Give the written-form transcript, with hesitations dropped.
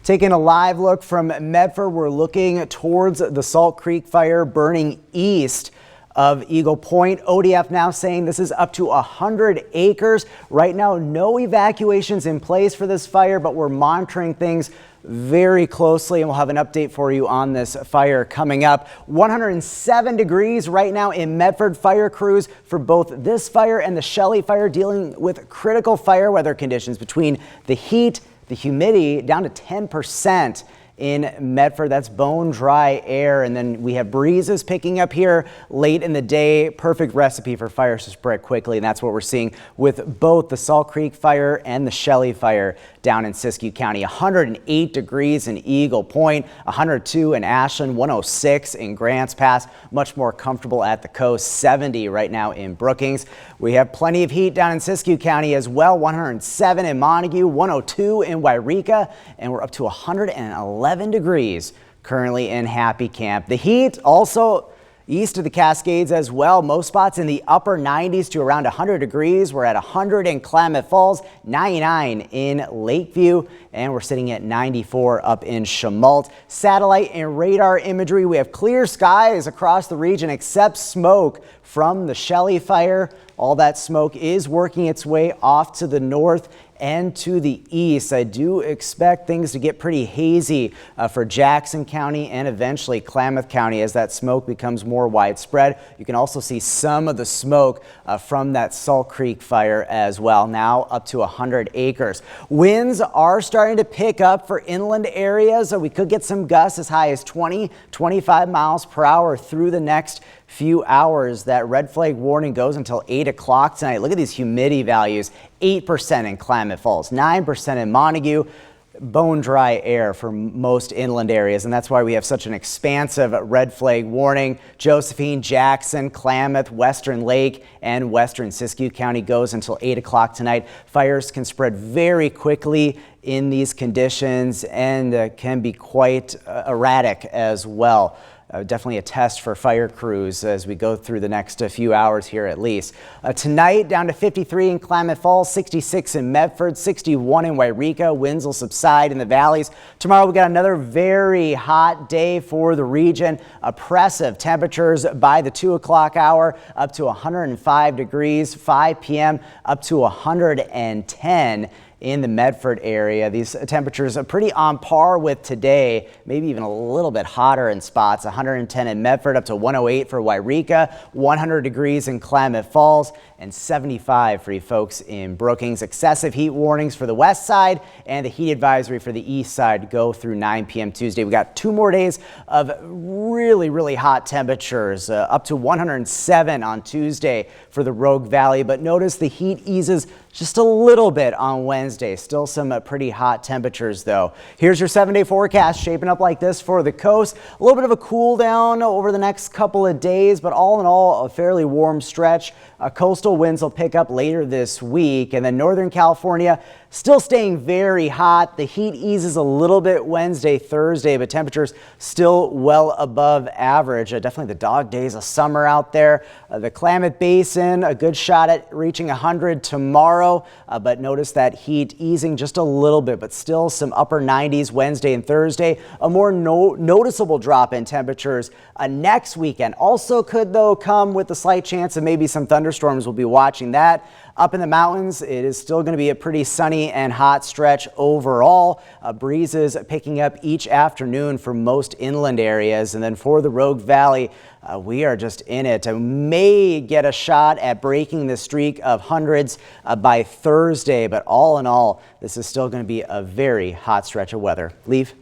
Taking a live look from Medford, we're looking towards the Salt Creek fire burning east of Eagle Point. ODF now saying this is up to 100 acres. Right now, no evacuations in place for this fire, but we're monitoring things very closely, and we'll have an update for you on this fire coming up. 107 degrees right now in Medford. Fire crews for both this fire and the Shelley fire dealing with critical fire weather conditions between the heat, the humidity down to 10% in Medford. That's bone dry air. And then we have breezes picking up here late in the day. Perfect recipe for fires to spread quickly. And that's what we're seeing with both the Salt Creek fire and the Shelley fire down in Siskiyou County. 108 degrees in Eagle Point, 102 in Ashland, 106 in Grants Pass. Much more comfortable at the coast. 70 right now in Brookings. We have plenty of heat down in Siskiyou County as well. 107 in Montague, 102 in Wairika, and we're up to 111 degrees currently in Happy Camp. The heat also east of the Cascades as well. Most spots in the upper 90s to around 100 degrees. We're at 100 in Klamath Falls, 99 in Lakeview, and we're sitting at 94 up in Chemult. Satellite and radar imagery. We have clear skies across the region except smoke from the Shelley fire. All that smoke is working its way off to the north and to the east. I do expect things to get pretty hazy for Jackson County and eventually Klamath County as that smoke becomes more widespread. You can also see some of the smoke from that Salt Creek fire as well, now up to 100 acres. Winds are starting to pick up for inland areas. We could get some gusts as high as 20-25 miles per hour through the next few hours. That red flag warning goes until 8 o'clock tonight. Look at these humidity values. 8% in Klamath Falls, 9% in Montague. Bone dry air for most inland areas, and that's why we have such an expansive red flag warning. Josephine, Jackson, Klamath, Western Lake, and Western Siskiyou County goes until 8 o'clock tonight. Fires can spread very quickly in these conditions and can be quite erratic as well. Definitely a test for fire crews as we go through the next few hours here at least. Tonight down to 53 in Klamath Falls, 66 in Medford, 61 in Wairika. Winds will subside in the valleys. Tomorrow we got another very hot day for the region. Oppressive temperatures by the 2 o'clock hour, up to 105 degrees, 5 p.m. up to 110 in the Medford area. These temperatures are pretty on par with today, maybe even a little bit hotter in spots. 110 in Medford, up to 108 for Wairika, 100 degrees in Klamath Falls, and 75 for you folks in Brookings. Excessive heat warnings for the west side and the heat advisory for the east side go through 9 p.m. Tuesday. We got 2 more days of really hot temperatures, up to 107 on Tuesday for the Rogue Valley. But notice the heat eases just a little bit on Wednesday. Still some pretty hot temperatures though. Here's your 7-day forecast shaping up like this for the coast. A little bit of a cool down over the next couple of days, but all in all, a fairly warm stretch. Coastal winds will pick up later this week, and then Northern California still staying very hot. The heat eases a little bit Wednesday, Thursday, but temperatures still well above average. Definitely the dog days of summer out there. The Klamath Basin, a good shot at reaching 100 tomorrow, but notice that heat easing just a little bit, but still some upper 90s Wednesday and Thursday. A more noticeable drop in temperatures next weekend. Also could, though, come with a slight chance of maybe some thunderstorms. We'll be watching that. Up in the mountains, it is still going to be a pretty sunny and hot stretch overall. Breezes picking up each afternoon for most inland areas. And then for the Rogue Valley, we are just in it. May get a shot at breaking the streak of hundreds by Thursday. But all in all, this is still going to be a very hot stretch of weather. Leave.